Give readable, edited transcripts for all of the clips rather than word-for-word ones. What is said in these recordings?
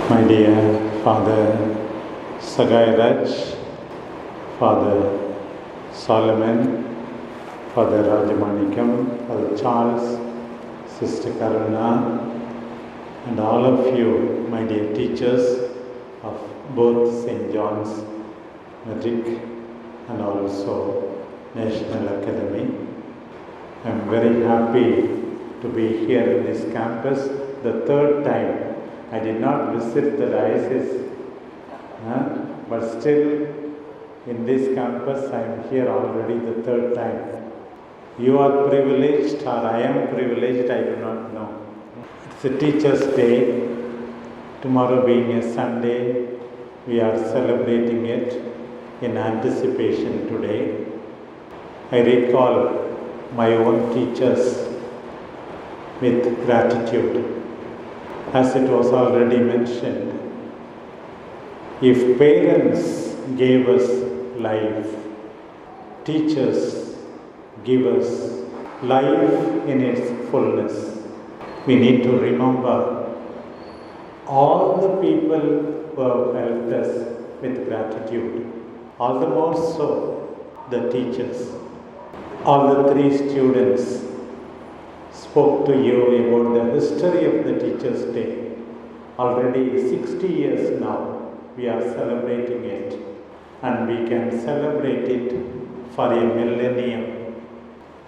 My dear Father Sagai, Father Solomon, Father Rajamanikam, Father Charles, Sister Karuna, and all of you, my dear teachers of both St. John's, Matric, and also National Academy. I am very happy to be here in this campus the third time. I did not visit the diocese, but still in this campus I am here already the third time. You are privileged or I am privileged, I do not know. It's a Teacher's Day. Tomorrow being a Sunday, we are celebrating it in anticipation today. I recall my own teachers with gratitude. As it was already mentioned, if parents gave us life, teachers give us life in its fullness. We need to remember all the people who have helped us with gratitude, all the more so the teachers. All the three students spoke to you about the history of the Teachers' Day. Already 60 years now, we are celebrating it, and we can celebrate it for a millennium.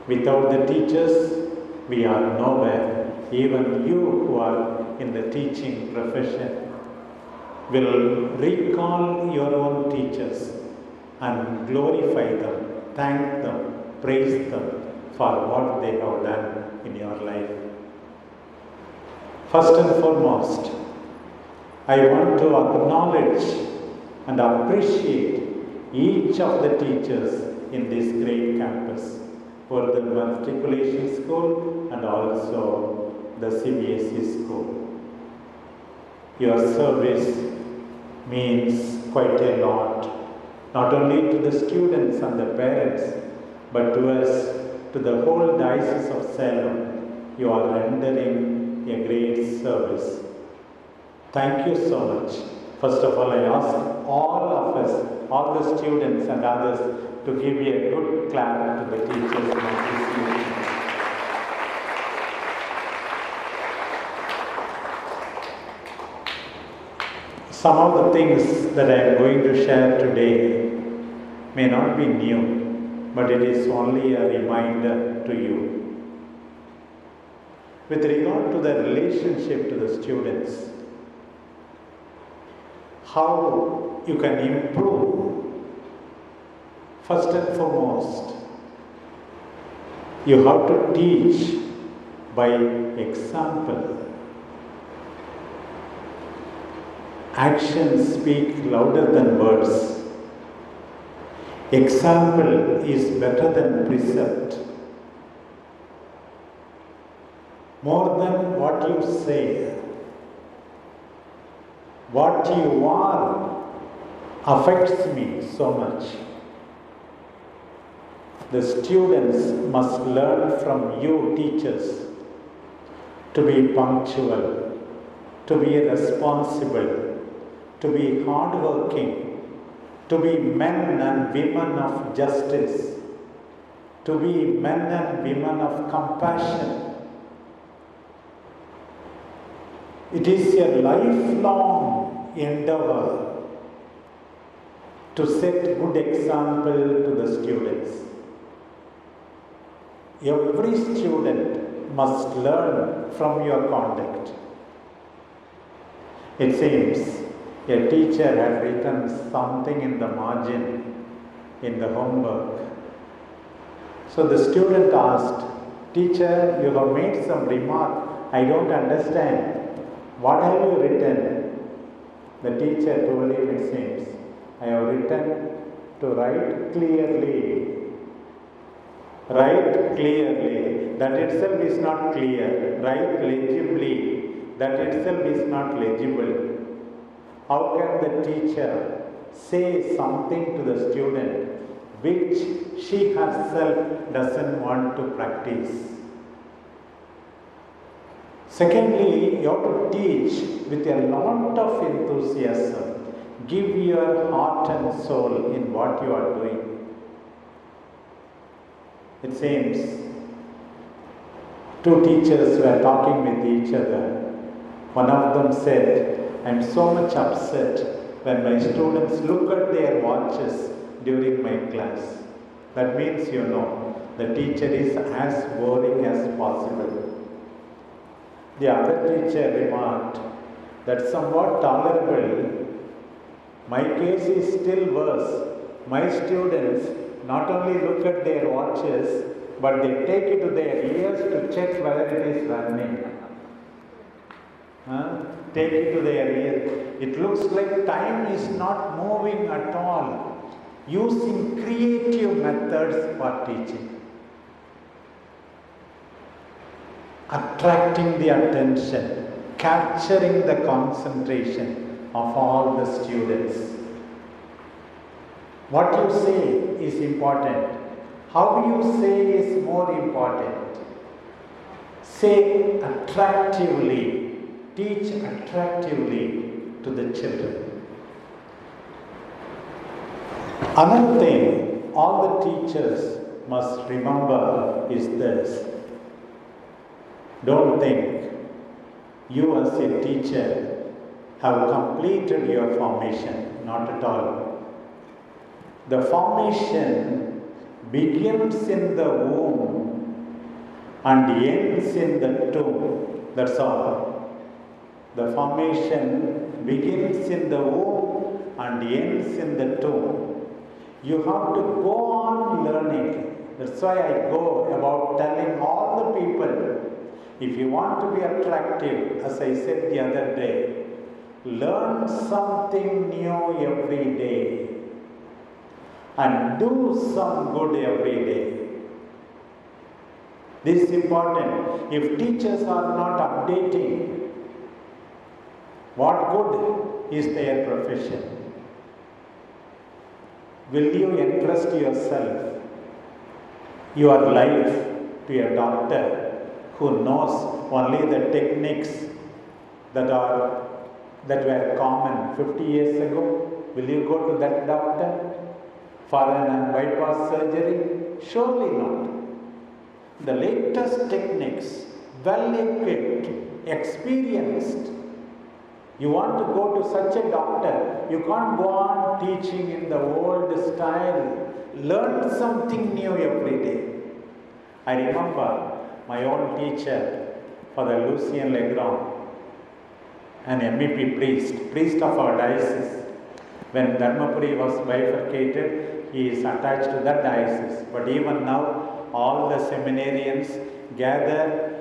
Without the teachers, we are nowhere. Even you who are in the teaching profession will recall your own teachers and glorify them, thank them, praise them for what they have done in your life. First and foremost, I want to acknowledge and appreciate each of the teachers in this great campus, for the matriculation school and also the CBSE school. Your service means quite a lot, not only to the students and the parents, but to us, to the whole Diocese of Salem. You are rendering a great service. Thank you so much. First of all, I ask all of us, all the students and others, to give me a good clap to the teachers. Some of the things that I am going to share today may not be new, but it is only a reminder to you. With regard to the relationship to the students, how you can improve, first and foremost, you have to teach by example. Actions speak louder than words. Example is better than precept. More than what you say, what you are affects me so much. The students must learn from you, teachers, to be punctual, to be responsible, to be hardworking, to be men and women of justice, to be men and women of compassion. It is a lifelong endeavor to set good example to the students. Every student must learn from your conduct. It seems a teacher had written something in the margin in the homework. So the student asked, "Teacher, you have made some remark. I don't understand. What have you written?" The teacher told him, it seems, "I have written to write clearly." Write clearly. That itself is not clear. Write legibly. That itself is not legible. How can the teacher say something to the student which she herself doesn't want to practice? Secondly, you have to teach with a lot of enthusiasm. Give your heart and soul in what you are doing. It seems two teachers were talking with each other. One of them said, "I am so much upset when my students look at their watches during my class." That means, the teacher is as boring as possible. The other teacher remarked that somewhat tolerable. My case is still worse. My students not only look at their watches, but they take it to their ears to check whether it is running. Take it to their ears. It looks like time is not moving at all. Using creative methods for teaching. Attracting the attention, capturing the concentration of all the students. What you say is important. How you say is more important. Say attractively, teach attractively to the children. Another thing all the teachers must remember is this. Don't think you as a teacher have completed your formation. Not at all. The formation begins in the womb and ends in the tomb. That's all. The formation begins in the womb and ends in the tomb. You have to go on learning. That's why I go about telling all the people, if you want to be attractive, as I said the other day, learn something new every day and do some good every day. This is important. If teachers are not updating, what good is their profession? Will you entrust yourself, your life, to a doctor who knows only the techniques that were common 50 years ago? Will you go to that doctor for an bypass surgery? Surely not. The latest techniques, well equipped, experienced. You want to go to such a doctor, you can't go on teaching in the old style. Learn something new every day. I remember my own teacher, Father Lucien Legrand, an MEP priest of our diocese. When Dharmapuri was bifurcated, he is attached to that diocese. But even now, all the seminarians gather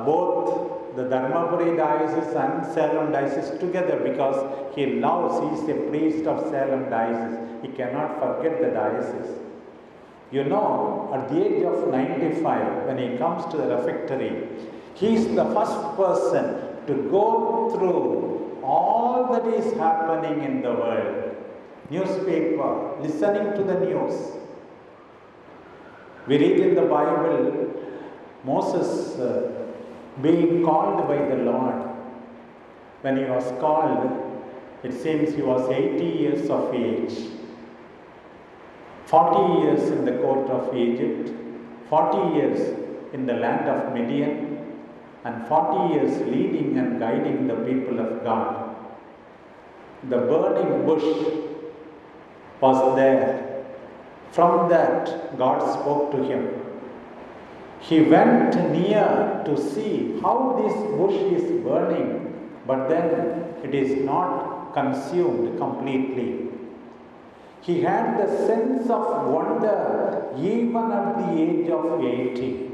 both the Dharmapuri diocese and Salem diocese together because he is a priest of Salem diocese. He cannot forget the diocese. At the age of 95, when he comes to the refectory, he is the first person to go through all that is happening in the world. Newspaper, listening to the news. We read in the Bible, Moses being called by the Lord. When he was called, it seems he was 80 years of age. 40 years in the court of Egypt, 40 years in the land of Midian, and 40 years leading and guiding the people of God. The burning bush was there. From that, God spoke to him. He went near to see how this bush is burning, but then it is not consumed completely. He had the sense of wonder even at the age of 80.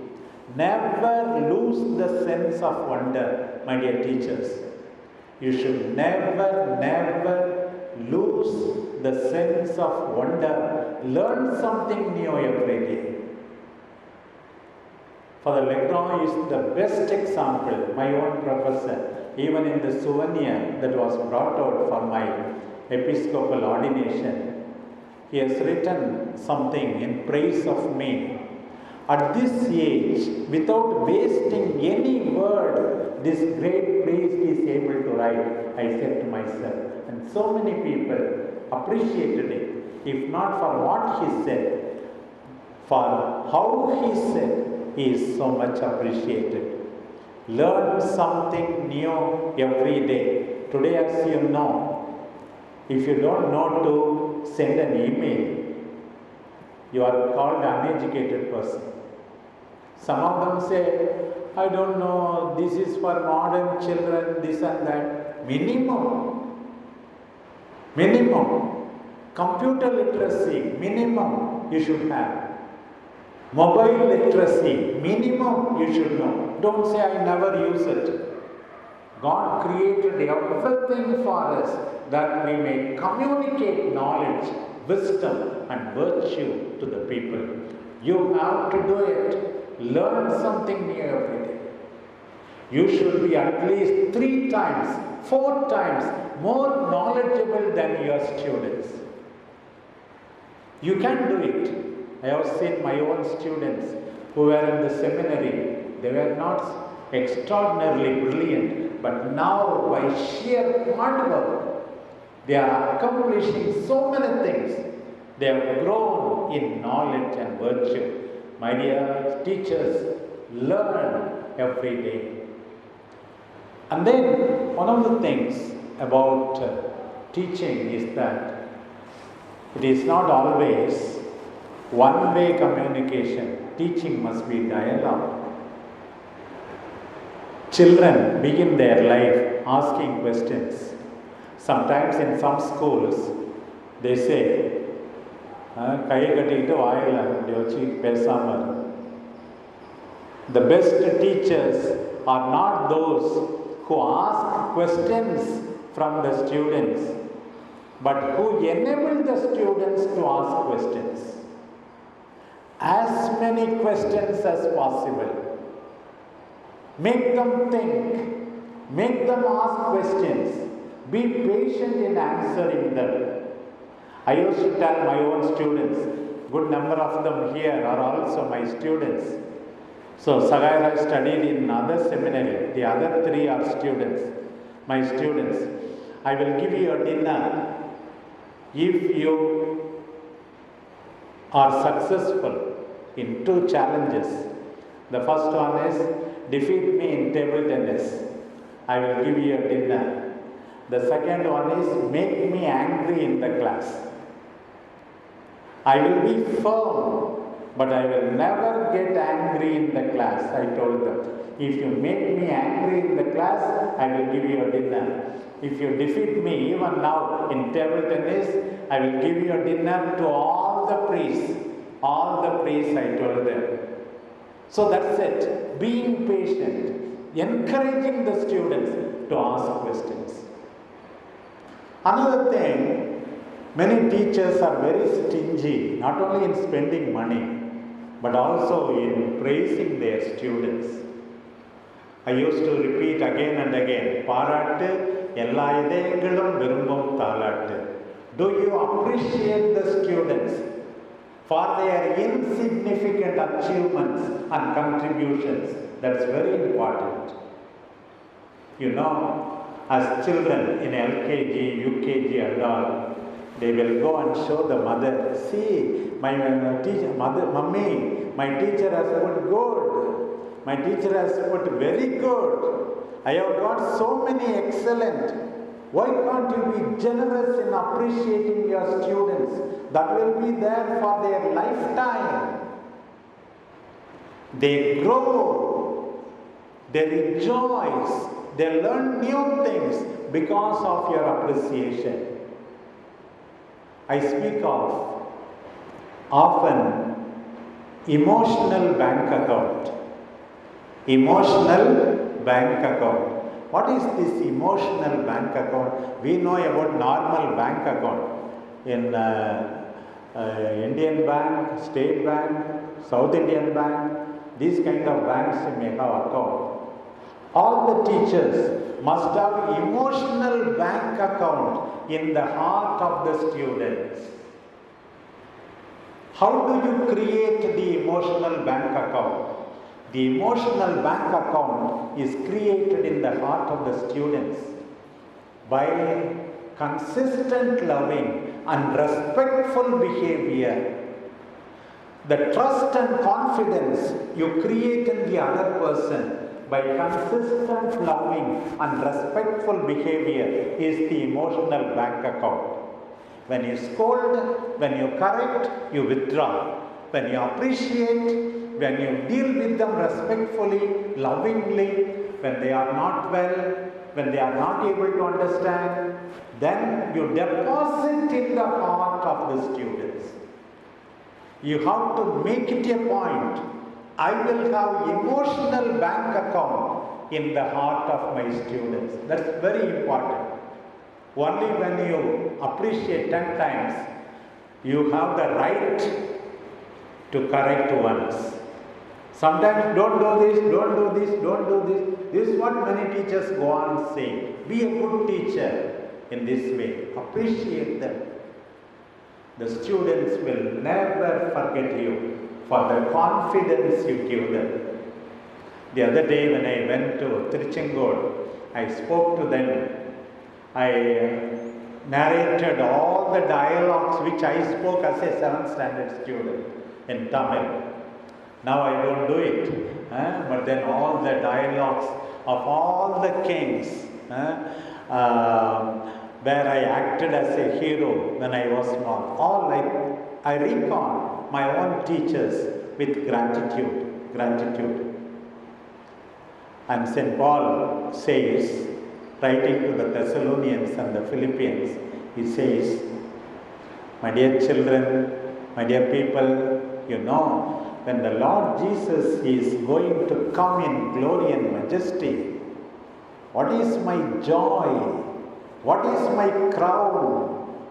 Never lose the sense of wonder, my dear teachers. You should never lose the sense of wonder. Learn something new every day. Father Legrand is the best example, my own professor. Even in the souvenir that was brought out for my episcopal ordination, he has written something in praise of me. At this age, without wasting any word, this great priest is able to write, I said to myself. And so many people appreciated it. If not for what he said, for how he said, he is so much appreciated. Learn something new every day. Today, as you know, if you don't know to send an email, you are called an uneducated person. Some of them say, I don't know, this is for modern children, this and that. Minimum. Computer literacy, minimum you should have. Mobile literacy, minimum you should know. Don't say I never use it. God created everything for us that we may communicate knowledge, wisdom and virtue to the people. You have to do it. Learn something new every day. You should be at least 3 times, 4 times more knowledgeable than your students. You can do it. I have seen my own students who were in the seminary. They were not extraordinarily brilliant, but now by sheer hard work, they are accomplishing so many things. They have grown in knowledge and virtue. My dear teachers, learn every day. And then one of the things about teaching is that it is not always one-way communication. Teaching must be dialogue. Children begin their life asking questions. Sometimes in some schools, they say, the best teachers are not those who ask questions from the students, but who enable the students to ask questions. As many questions as possible. Make them think. Make them ask questions. Be patient in answering them. I used to tell my own students, good number of them here are also my students. So Sagaira studied in another seminary. The other 3 are students, my students. I will give you a dinner if you are successful in 2 challenges. The first one is defeat me in table tennis. I will give you a dinner. The second one is make me angry in the class. I will be firm, but I will never get angry in the class, I told them. If you make me angry in the class, I will give you a dinner. If you defeat me even now in table tennis, I will give you a dinner to all the priests. All the priests, I told them. So that's it. Being patient, encouraging the students to ask questions. Another thing, many teachers are very stingy, not only in spending money, but also in praising their students. I used to repeat again and again, Parattu, ella idayangalum virumbum thalattu. Do you appreciate the students for their insignificant achievements and contributions? That's very important. You know, as children in LKG, UKG and all, they will go and show the mother, see, my teacher, mummy, my teacher has put good, my teacher has put very good, I have got so many excellent. Why can't you be generous in appreciating your students? That will be there for their lifetime. They grow, they rejoice, they learn new things because of your appreciation. I speak of often emotional bank account. Emotional bank account. What is this emotional bank account? We know about normal bank account in Indian Bank, State Bank, South Indian Bank. These kind of banks may have account. All the teachers must have emotional bank account in the heart of the students. How do you create the emotional bank account? The emotional bank account is created in the heart of the students by consistent loving and respectful behavior. The trust and confidence you create in the other person by consistent loving and respectful behavior is the emotional bank account. When you scold, when you correct, you withdraw. When you appreciate, when you deal with them respectfully, lovingly, when they are not well, when they are not able to understand, then you deposit in the heart of the students. You have to make it a point. I will have emotional bank account in the heart of my students. That's very important. Only when you appreciate 10 times, you have the right to correct once. Sometimes don't do this, don't do this, don't do this. This is what many teachers go on saying. Be a good teacher in this way. Appreciate them. The students will never forget you for the confidence you give them. The other day when I went to Tiruchengood, I spoke to them. I narrated all the dialogues which I spoke as a 7th standard student in Tamil. Now I don't do it, but then all the dialogues of all the kings, where I acted as a hero when I was small, all I recall my own teachers with gratitude. And St. Paul says, writing to the Thessalonians and the Philippians, he says, my dear children, my dear people, you know, when the Lord Jesus is going to come in glory and majesty, what is my joy? What is my crown?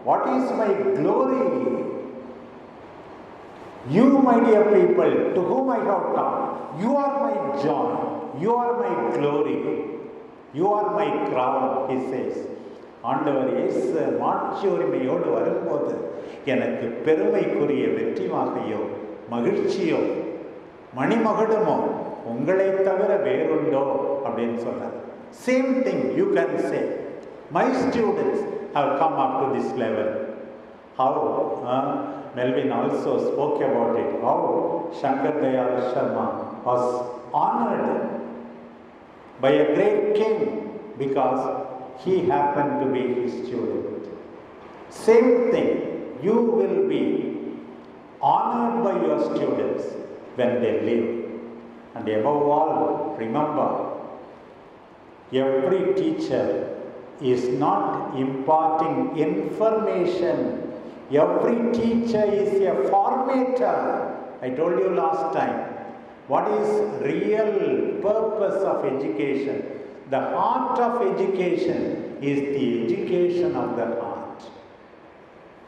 What is my glory? You, my dear people, to whom I have come, you are my joy, you are my glory, you are my crown, he says. ஆண்டவர் இயேசு மாட்சி உரிமையோடு வரும்போது எனக்கு பெருமைக்குரிய வெற்றி வாகையோ மகிழ்ச்சியோ மணிமகுடமோ உங்களை தவிர வேறுண்டோ அப்படின்னு சொன்னார். Same thing you can say, my students have come up to this level. How Melvin also spoke about it, how Shankar Dayal Sharma was honored by a great king because he happened to be his student. Same thing, you will be honored by your students when they live. And above all, remember, every teacher is not imparting information. Every teacher is a formator. I told you last time, what is real purpose of education? The heart of education is the education of the heart.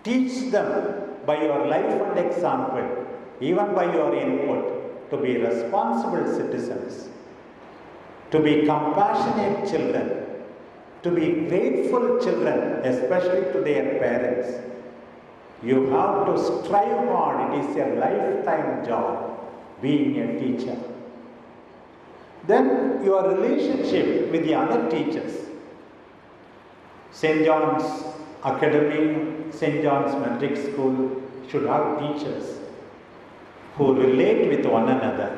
Teach them by your life and example, even by your input, to be responsible citizens, to be compassionate children, to be grateful children, especially to their parents. You have to strive hard. It is a lifetime job being a teacher. Then your relationship with the other teachers. St. John's Academy, St. John's Metric School should have teachers who relate with one another.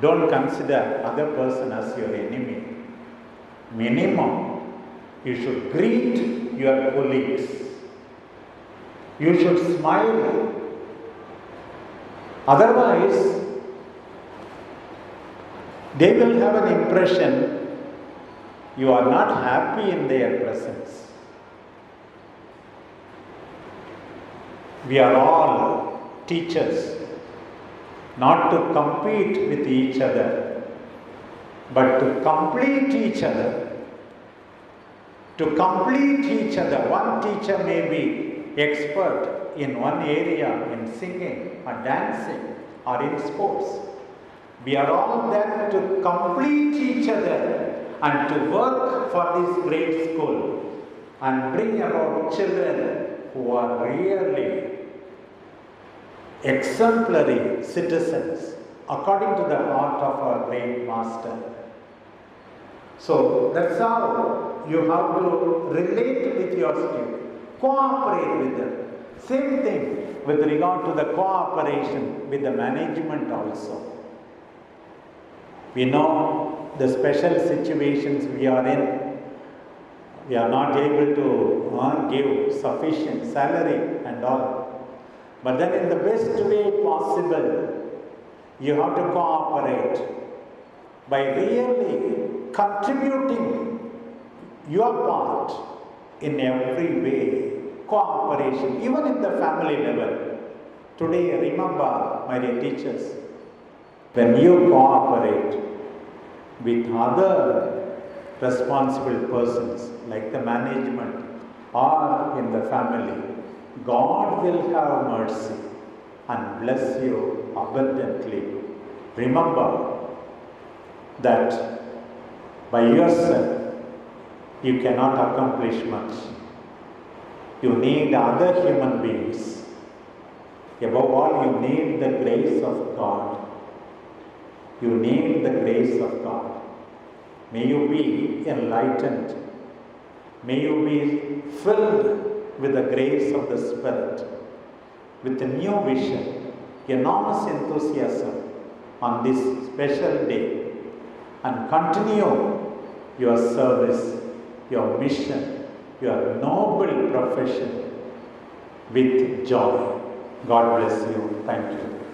Don't consider other person as your enemy. Minimum, you should greet your colleagues. You should smile. Otherwise, they will have an impression you are not happy in their presence. We are all teachers, not to compete with each other, but to complete each other. To complete each other. One teacher may be expert in one area, in singing or dancing or in sports. We are all there to complete each other and to work for this great school and bring about children who are really exemplary citizens according to the heart of our great Master. So that's how you have to relate with your student, cooperate with them. Same thing with regard to the cooperation with the management also. We know the special situations we are in. We are not able to give sufficient salary and all. But then in the best way possible, you have to cooperate by really contributing your part in every way. Cooperation, even in the family level. Today, remember, my dear teachers, when you cooperate with other responsible persons, like the management or in the family, God will have mercy and bless you abundantly. Remember that by yourself you cannot accomplish much. You need other human beings. Above all, you need the grace of God. You need the grace of God. May you be enlightened. May you be filled with the grace of the Spirit, with a new vision, enormous enthusiasm on this special day, and continue your service, your mission, your noble profession with joy. God bless you. Thank you.